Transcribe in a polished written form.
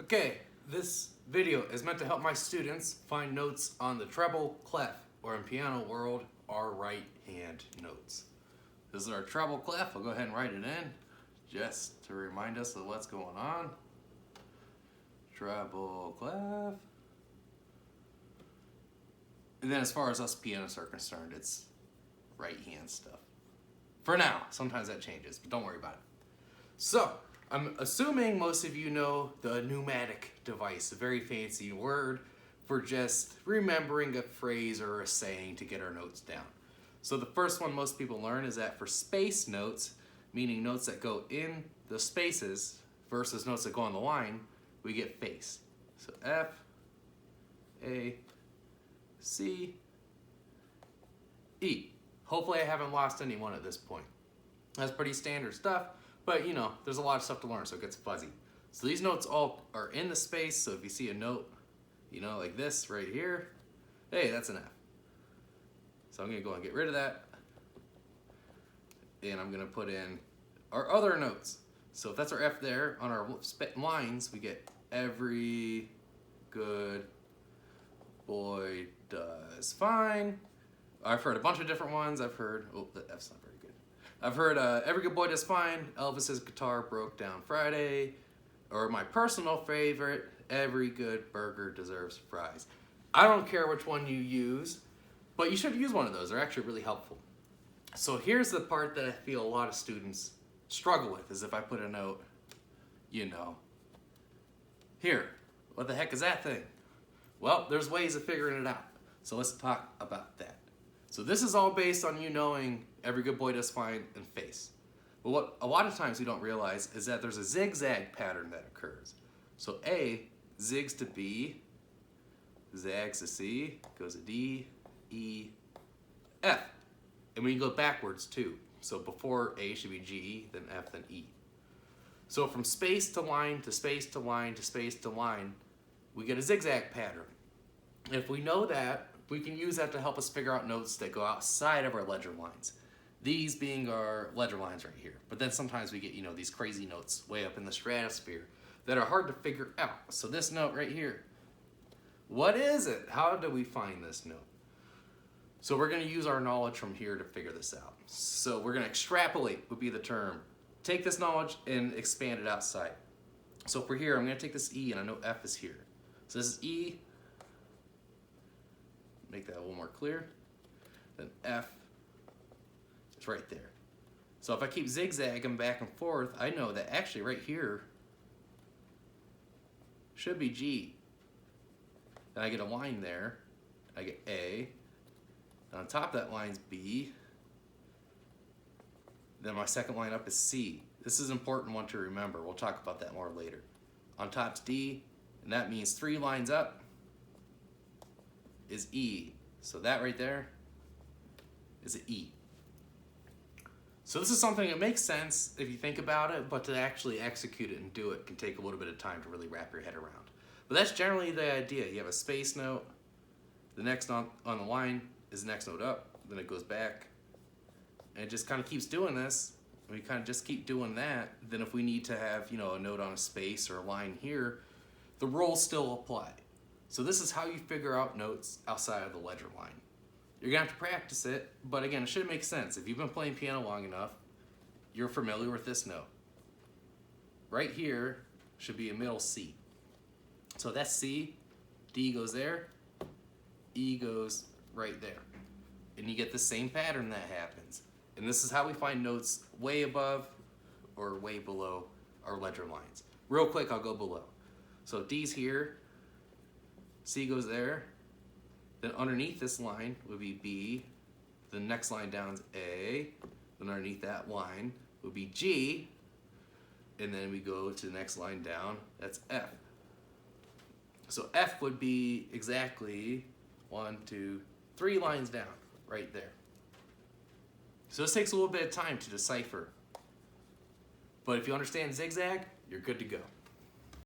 Okay, this video is meant to help my students find notes on the treble clef, or in piano world, our right hand notes. This is our treble clef. I'll go ahead and write it in just to remind us of what's going on. Treble clef. And then as far as us pianists are concerned, it's right hand stuff. For now, sometimes that changes, but don't worry about it. So, I'm assuming most of you know the pneumatic device, a very fancy word for just remembering a phrase or a saying to get our notes down. So the first one most people learn is that for space notes, meaning notes that go in the spaces versus notes that go on the line, we get face. So F, A, C, E. Hopefully I haven't lost anyone at this point. That's pretty standard stuff. But you know, there's a lot of stuff to learn, so it gets fuzzy. So these notes all are in the space, so if you see a note, you know, like this right here, hey, that's an F. So I'm gonna go and get rid of that. And I'm gonna put in our other notes. So if that's our F there, on our lines, we get every good boy does fine. I've heard a bunch of different ones. I've heard, oh, the F's not very good. I've heard Every Good Boy Does Fine, Elvis's Guitar Broke Down Friday, or my personal favorite, Every Good Burger Deserves Fries. I don't care which one you use, but you should use one of those. They're actually really helpful. So here's the part that I feel a lot of students struggle with, is if I put a note, you know, here, what the heck is that thing? Well, there's ways of figuring it out. So let's talk about that. So this is all based on you knowing Every Good Boy Does Fine and face. But what a lot of times we don't realize is that there's a zigzag pattern that occurs. So A zigs to B, zags to C, goes to D, E, F. And we can go backwards too. So before A should be G, then F, then E. So from space to line to space to line to space to line, we get a zigzag pattern. And if we know that, we can use that to help us figure out notes that go outside of our ledger lines. These being our ledger lines right here. But then sometimes we get, you know, these crazy notes way up in the stratosphere that are hard to figure out. So this note right here, what is it? How do we find this note? So we're gonna use our knowledge from here to figure this out. So we're gonna extrapolate would be the term. Take this knowledge and expand it outside. So for here, I'm gonna take this E and I know F is here. So this is E, make that a little more clear. Then F is right there. So if I keep zigzagging back and forth, I know that actually right here should be G. Then I get a line there. I get A. And on top of that line's B. Then my second line up is C. This is an important one to remember. We'll talk about that more later. On top's D, and that means 3 lines up is E. So that right there is an E. So this is something that makes sense if you think about it, but to actually execute it and do it can take a little bit of time to really wrap your head around. But that's generally the idea. You have a space note, the next on the line is the next note up, then it goes back, and it just kind of keeps doing this. We kind of just keep doing that. Then if we need to have, you know, a note on a space or a line here, the rules still apply. So this is how you figure out notes outside of the ledger line. You're gonna have to practice it, but again, it should make sense. If you've been playing piano long enough, you're familiar with this note. Right here should be a middle C. So that's C, D goes there, E goes right there. And you get the same pattern that happens. And this is how we find notes way above or way below our ledger lines. Real quick, I'll go below. So D's here, C goes there, then underneath this line would be B, the next line down is A, then underneath that line would be G, and then we go to the next line down, that's F. So F would be exactly 1, 2, 3 lines down, right there. So this takes a little bit of time to decipher, but if you understand zigzag, you're good to go.